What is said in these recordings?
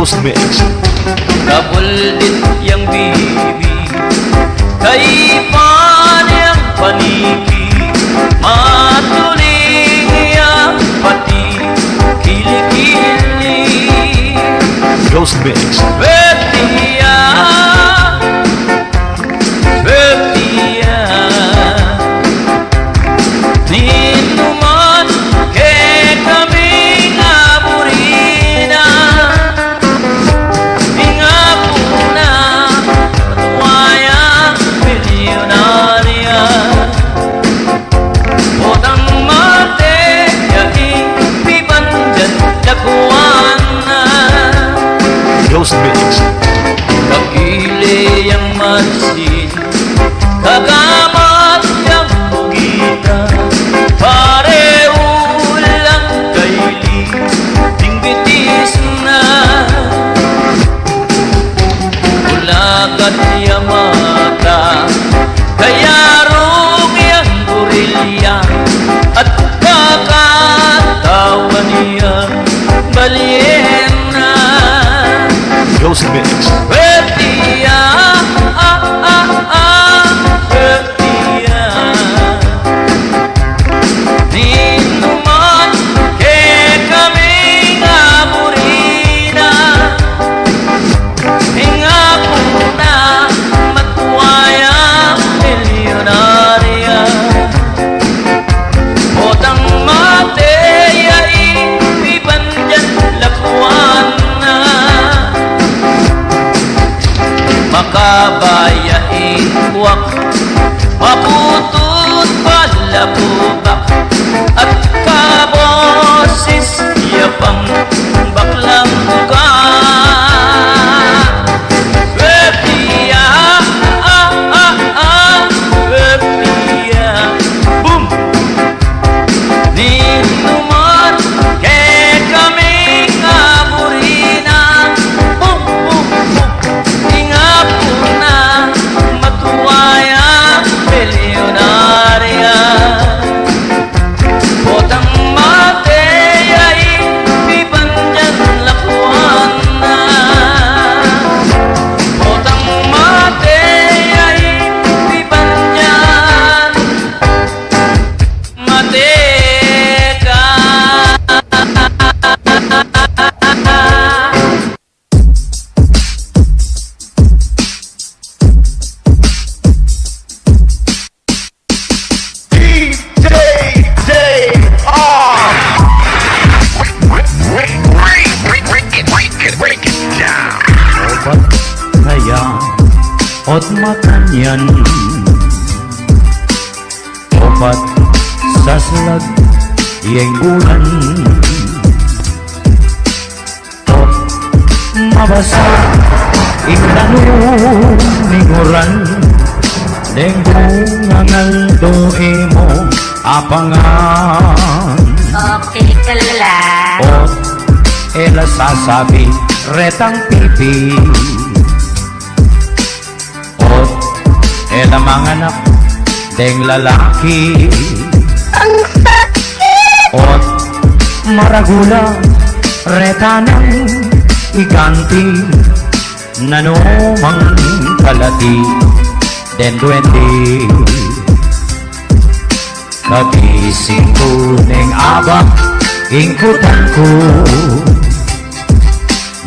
Ghost Mix. Kabuldit yang bibi kay paniyang paniki matuling yang pati kilikili Ghost Mix. Betia Betia Ninuman ke kami ngaburina Ingapuna Matuwaya Milyonarya Potang mate Yaking pipanjan Dakuana Ghost Mix. Kagili yang masin Kagamat yang bugita Pare ulang kaili Tingbitis na Ulagat ya mata Kayarong yang gurilya At kakatawa niya Balyena Ghost Mix. Betia, Betia Ninuman ke kami ngaburina Ingapuna matuwaya milyonarya Potang mate yai pipanjan lakuana Makabayain buwak Maputut palabubak At kabosis Yapang baklang buka Betia Betia Boom Ninuman ke kami ngaburina Boom boom boom Ingapuna matuwaya milyonarya Potang mate yai pipanjan lakuana Potang mate yai pipanjan mateka Obat kaya ot makanyan Obat saslag yang bulan Ot mabasa iklanu miguran Deng bungangal doemo apangan Okay ka lang. Ot ela sasabi retang pipi Ot ela manganak deng lalaki Ang sakit! Ot maragula retanang iganti nanumang kalati den duwende kagising ko neng abak ingkutan ko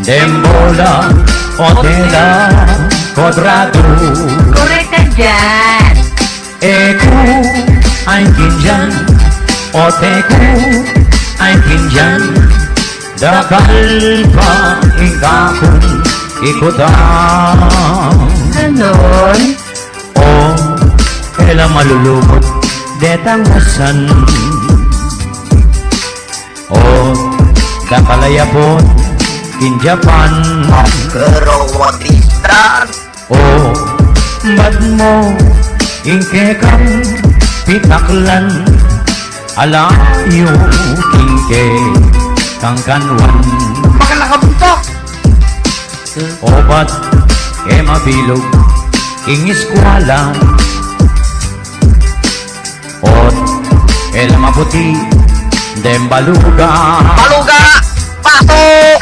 Dembola, Otela, Quadrado Correct ka dyan. Eku ay kinjan Oteku ay kinjan Dakal pa ikakun ikutan Ganon? O ela malulumot detang hasan O dakalayapon in Japan Pero what is that? O bad mo ingkekang pitaklan alayo kingke kang kanwan Baka nakabuntok! obat e mabilog ingiskwala ot el maputi dem baluga Paluga! Pasok!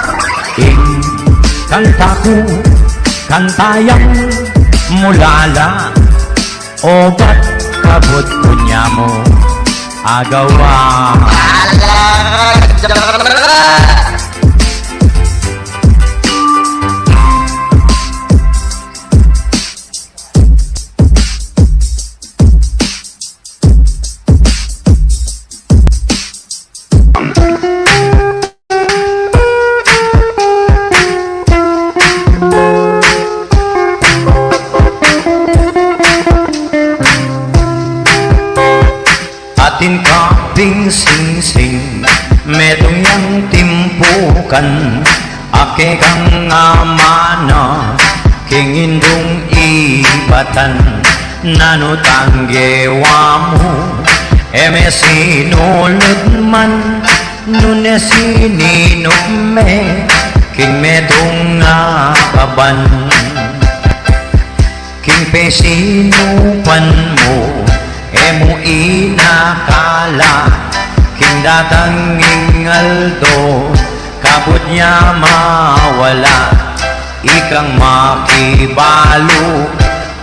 ing kanta ko, kantayang mulala. O ba't kabot ko niya mo agawa? Atin kaping sing-sing, medong yang timpukan, ake kang amana, kingindong ibatan, nanutanggewa mo, eme sinulod man, nune sininok me, king medong nakaban, king pesinupan mo, emo inakala, king datang ingaldo, kabut niya mawala, ikang makibalo,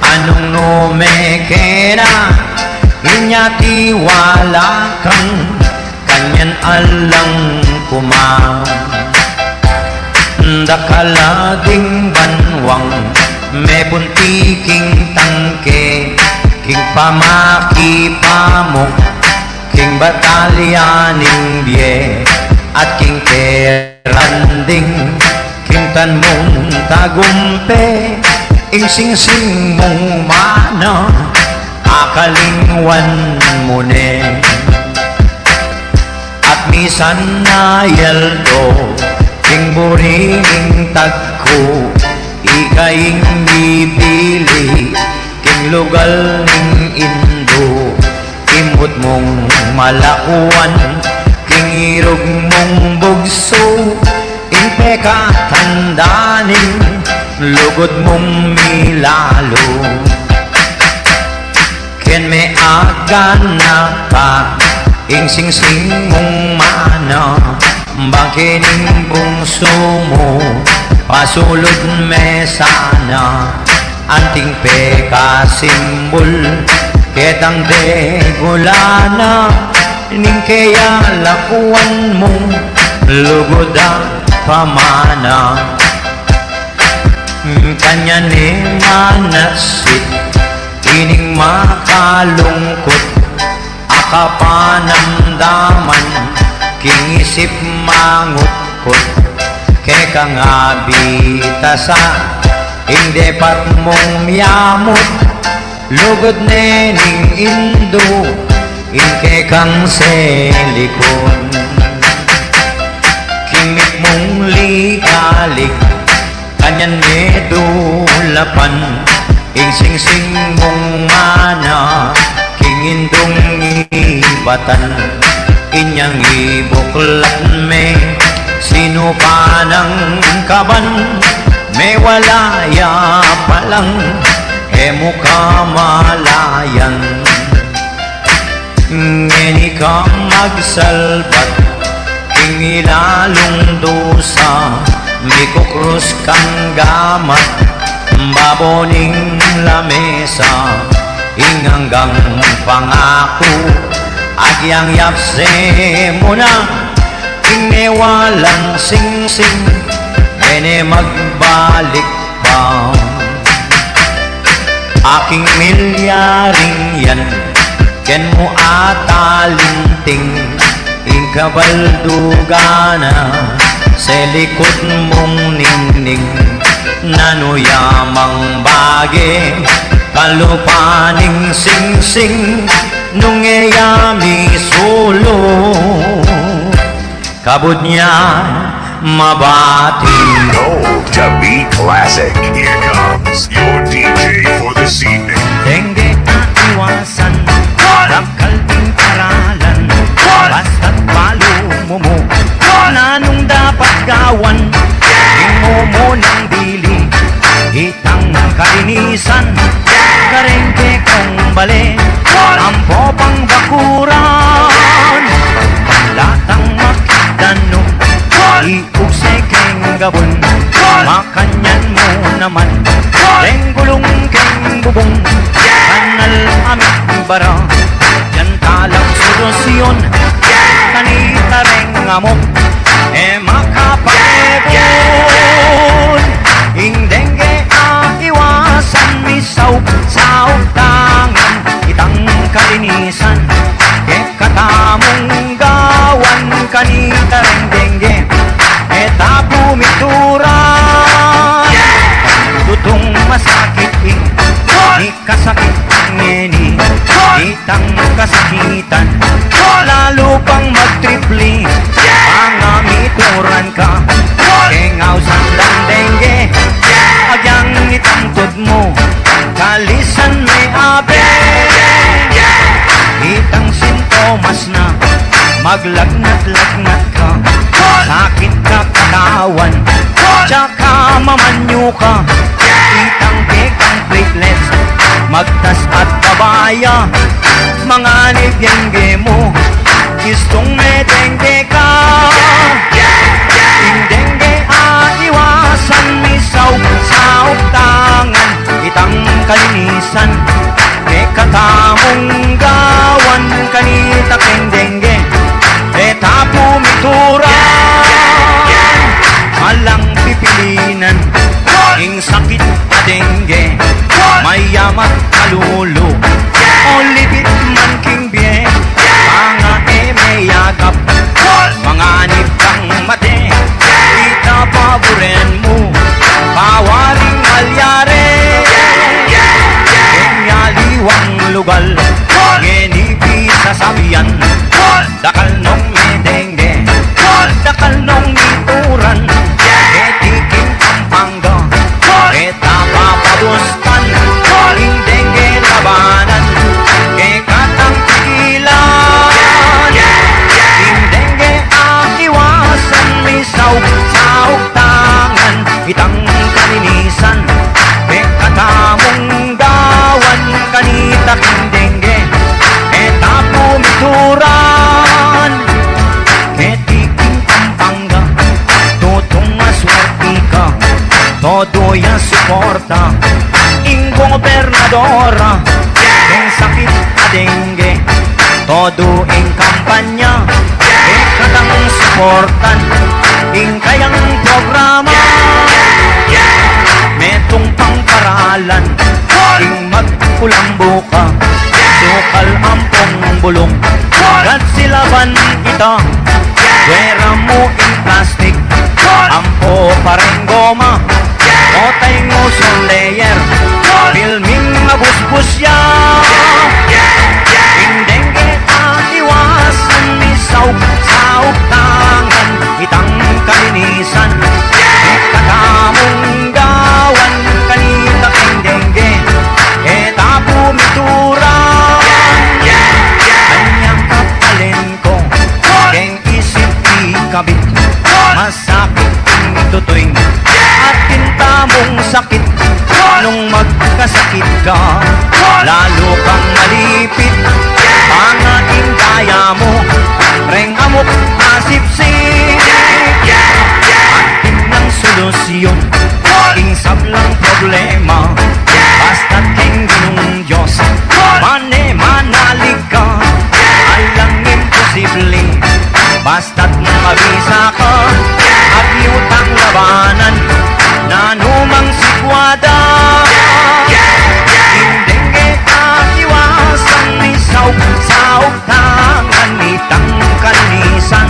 anong numekena, inya tiwala kang, kanyan alang kumang, dakalading banwang, may buntiking tangke, king pamaki pamok, king batalyaning biye, at king teranding, king tanmong tagumpe, ing sing-sing mong mana, akalingwan mo ne. At misan na yeldo, king buring tagko, ikaing bibili, king lugal ning indo, imot mong malakuan, king irog mong bugso, ing peka tandaning, lugod mong milalo. Ken me aga na pa, ing sing-sing mong mana, bakining bungso mo, pasulod me sana, anting peka simbol, ketang de gulana, ning kaya lakuan mo, lugod ang pamana. Kanya ni manasit, ining makalungkot, akapanamdaman, king isip mangutkot, keka nga bitasa, hindi pat mong miyamot, lugod nening indo, inke kang selikon, kimik mong ligalik, kanyan medulapan, ing sing-sing mong mana, king indong ibatan, inyang ibuklat me, sino pa ng kaban, may walaya palang, emo ka malayan. Ngeni ka magsalbat, king ilalong dosa, mikukrus kang gamat, baboning lamesa, inganggang pangako, agyang yapse mo na, inewalang sing-sing, ene magbalik pa. Aking milyaring yan, ken mo atalinting, ikabaldugana, sa likod mong ningning, nanuyamang bage, kalupaning sing-sing, nung eyami solo, kabut niya mabati. Gold to be classic. Here comes your DJ for this evening. Dengge at iwasan, bakal ding aralan, basta't palo mo mo, nanong dapat gawan, imo mo ng dili, hitang kainisan, karengke kong bale, ampo pang bakuran, latang makitanong, iugsay keng gabon, makay bara. Yan talang solusyon, kanita rin amok, makapagpon. Indengge iwasan, misaw, saw, tangan, itang kalinisan, katamong gawan, kanita rin dengge, tapo mituran. Tutong masakit ikasakit ngeni, itang kasakitan, lalo pang magtripli, pangamituran ka, kengaw sandang dengge, agyang itangtod mo, kalisan may abe, itang sintomas na, maglagnat-lagnat ka, sakit ka katawan, tsaka mamanyo ka, itang kekang platelets, magtas at babaya, mga nidengge mo, gustong may dengge ka. Indengge iwasan, misaw, saw, tangan, itang kalinisan, katamong gawan, kanita keng dengge, tapo mituran, malang pipilinan, ing sakit na dengge, mayamat kalulo, o libit man king biye, mga emeyagap, mga nipang mate, itapaboren mo, pawaring malyare, kenyaliwang lugal, ngenipi sasabihan, dakal nong medengge, dakal nong mituran, etiking pampanga, etapapabustan, indengge labanan, kekatang pigilan, indengge iwasan, misaw, saw, tangan, itang kalinisan, katamong gawan, kanita kindengge, tapo mituran, ketiking pampanga, tutong maswerti ka, todo yan suporta, ing gobernadora, ing sakit na dengge, todo ing kampanya, katang suportan, ing kayang programa, metong pangparalan, ing magkulambo ka, sukal ampong bulong, kat silaban kita, wera mo ing plastic, ampo pareng goma, otay ngusong layer, filming mabusbus ya, indengge iwasan, misaw, saw, tangan, itang kalinisan, katamong gawan, kanita indengge, tapo mituran, kanyang kapalin ko, keng isip ikabit, masakit ang tutuing, at tintamong sakit, nung magkasakit ka, lalo kang malipit, pangaing kaya mo, reng amok asipsip, atin ng solusyon, ing sablang problema, basta't king ginong Diyos, manalig ka, alang imposible, basta't mabisa ka, at yutang labanan, nanumang sikwada, indengge iwasan, misaw, saw, tangan, itang kalinisan,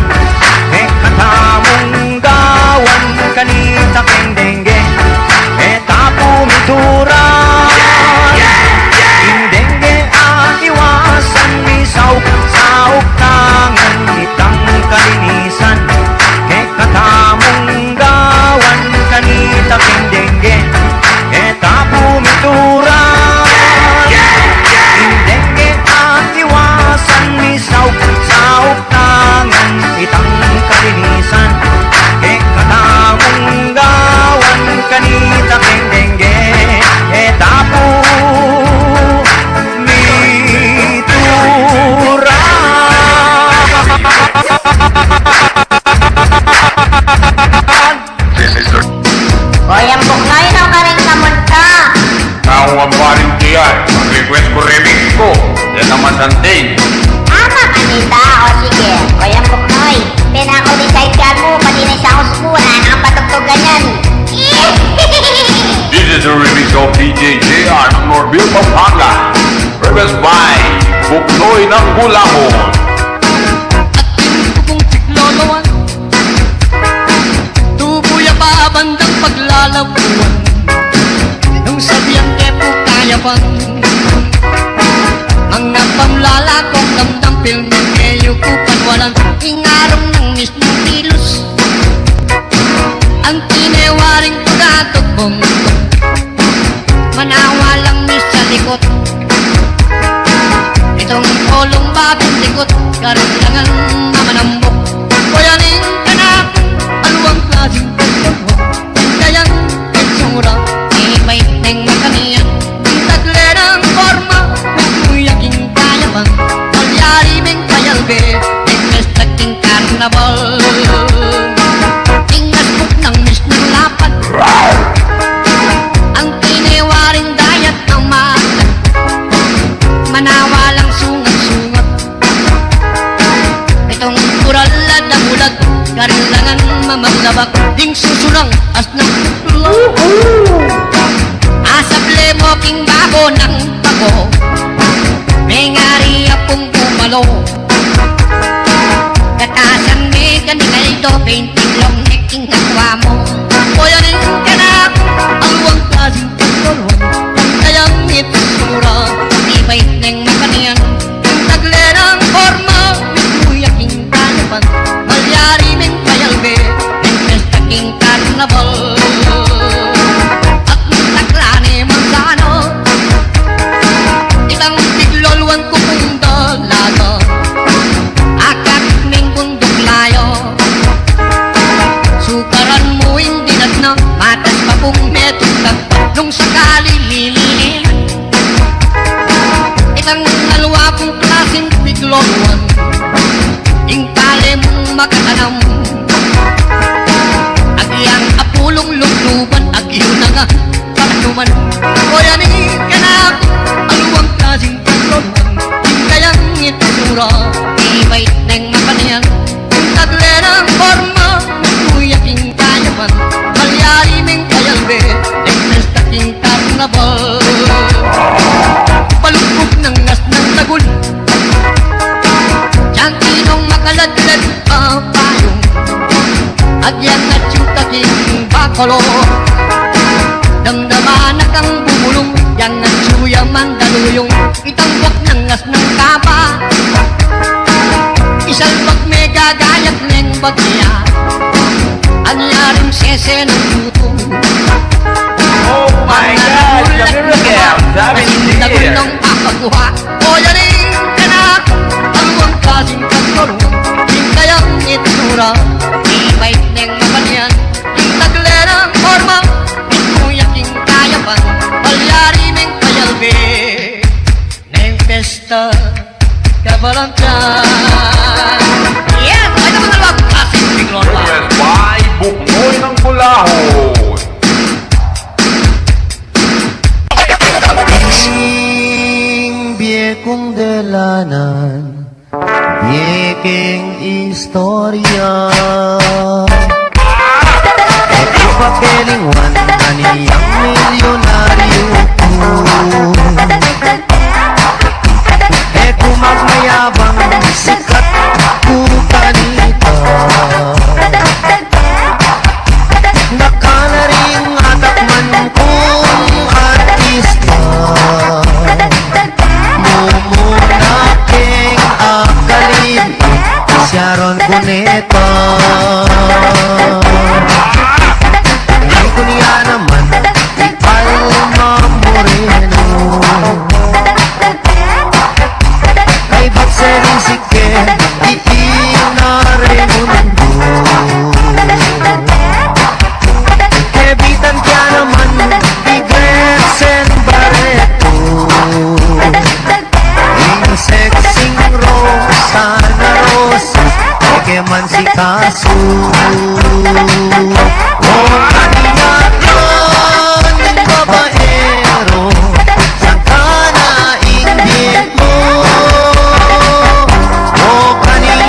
katamong gawan, kanita keng dengge, tapo mituran, indengge iwasan, misaw, saw, tangan, itang kalinisan, sige. Kuya Buknoy, pinaka-decide ka mo, pati na sa house mo, na patugtog ganyan. This is a remix of DJ JR ng Norville, Pampanga. Request by Buknoy ng Bulahon. Kung tigloloan, tubuya pa bandang paglalabuan. Nung sabihan kepo kaya pang mga pamlalakong damdampil ng kayo kupan walang ingarong ng mismong kilos. Ang tinewaring pagkatugbong manawa lang ni sa likod. Itong kolong babing likod karindangan mamanambok. Kuyanin ka na aluang klaseng pagkakwa. Kayang itsura ibay ng makaniyan. Ang tagle ng forma nagmuyaking kayaman. Malyari ming kayalbe Ingles naging karnabal. Ingas buk ng mis ng lapat. Ang tinewaring dayat ng mata. Manawa lang sungat-sungat. Itong kurala na bulag karinlangan mamalabak. Ding susunang as ng tutlo. Asable mo king bago ng pago. May ngari akong pumalo. Katasan may ganinay do painting long necking nakwa mo. Kuyanin ka na aluang klaseng pagtulwan. Kayang itsura ibay ng makaniyan. Ang tagle ng forma mikuyaking kanapan. Malyari ming kayalbe ng pestaking karnabal. At ng taklani manzano itang tiglolwan ko kung dalaga. Akak ning bundok layo. Sukaran mo hindi na matas pa kung metutag. Nung sakali lililin itang alwa kong klaseng tiglolwan. Ingkali mong makatanam. Agiyang apulong lugluban. Agiyo na nga pagtuman. Kuyanin ka na aluang klaseng tiglolwan. Kayang itsura ibay ng makaniyan. Ang tagle ng forma kuyaking kayaman. Malyari ming kayalbe Ingles taking karnabal. Palugkog ng ngas ng tagul. Tiyantinong makaladlad payong. Agyang at yung taking bakolo. Damdaman na kang bumulong. Yang at suya mandaluyong. Itanggok ng ngas ng kapa. Isalbag may gagayat ng bagya. Anyaring sese ng luto. Oh my God! Kami Raquel! Sabi ni Nagul Dear! ng papaguha. O yanin ka na aluang klaseng pagtulong. Hintayang itsura ibay ng makaniyan. Yung tagle ng forma ikuyaking kayapan. Malyari ming kayalbe ng pesta kabalantan. Yes! Ay naman alawag klaseng tiglolwan. Request by Buknoy ng Bulahon. Biekong delanan, bieking istorya. Ito papelingwan, aniyang milyonaryo ko. Ito magmayabang, sikat ko kanita. Nakanaring atakman kong artista. Mumunaking akalib Sharon Cuneta. Ngayon ko niya naman Palma Moreno. Kay Bakserin Sike Iina Raimundo. Kebitan kaya naman Igressen Barreto. Yung sexing Rosana Rosa Eke man si Kaso. O kaniya yun yung babaero. Saan ka na inggit mo? O kaniya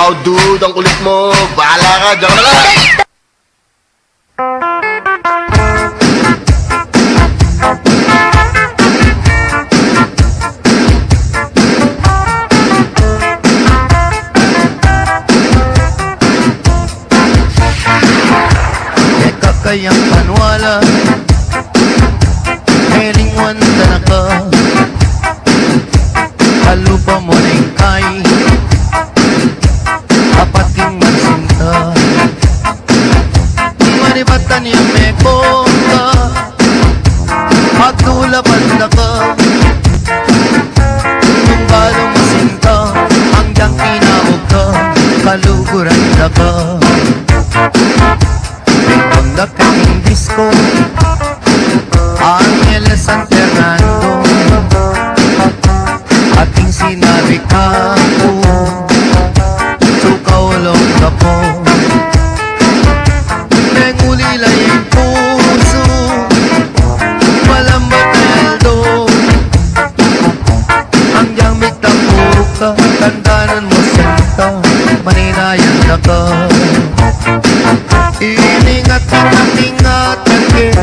Wow, dude, ang kulit mo. Bahala ka, diyan ka na lang. Eka kayang panwala Helingwan tanaka Kalupa mo na ikay Apating mansinta Maribatan yung mekonga Agdula pandaka Nung balong masinta Hanggang tinawag ka Kaluguran na ka Konda kaming disco Angeles San Fernando Ating sinabi ka po Sukawalong ka po Nengulila yung puso Malambat na eldo Hanggang mitapuro ka Tandanan mo senta Maninayan na ka Iningat-ingat-ingatan ke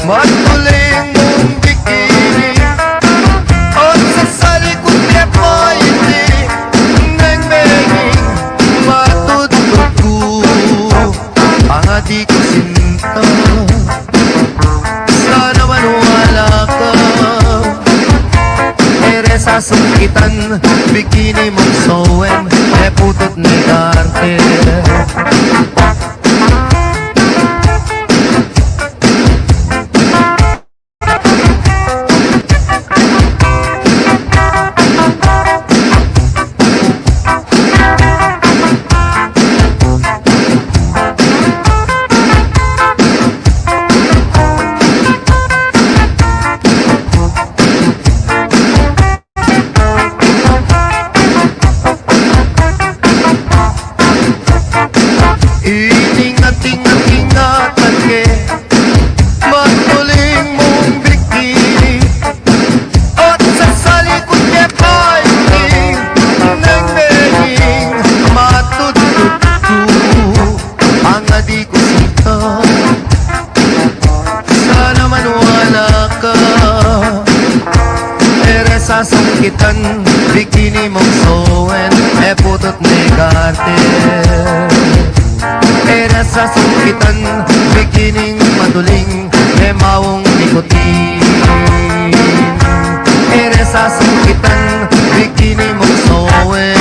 Matuling mong bikini At sa salikod niya pa hindi Nang beging matutut ko Ang adi ko sinta Sana manwala ka Ere sa sungkitan Bikini mong sowen E putot ni Darte Iningat-ingat-ingatan ke Matuling mong bikini At sa salikod niya pa hindi Nang beging matutut ko Ang adi ko sita Sana manwala ka Ere sa sangkitan Bikini mong sowen E putot negarte Era sa sungkitan, bikining matuling, may mawong nikotin. Era sa sungkitan, bikini mong sowen.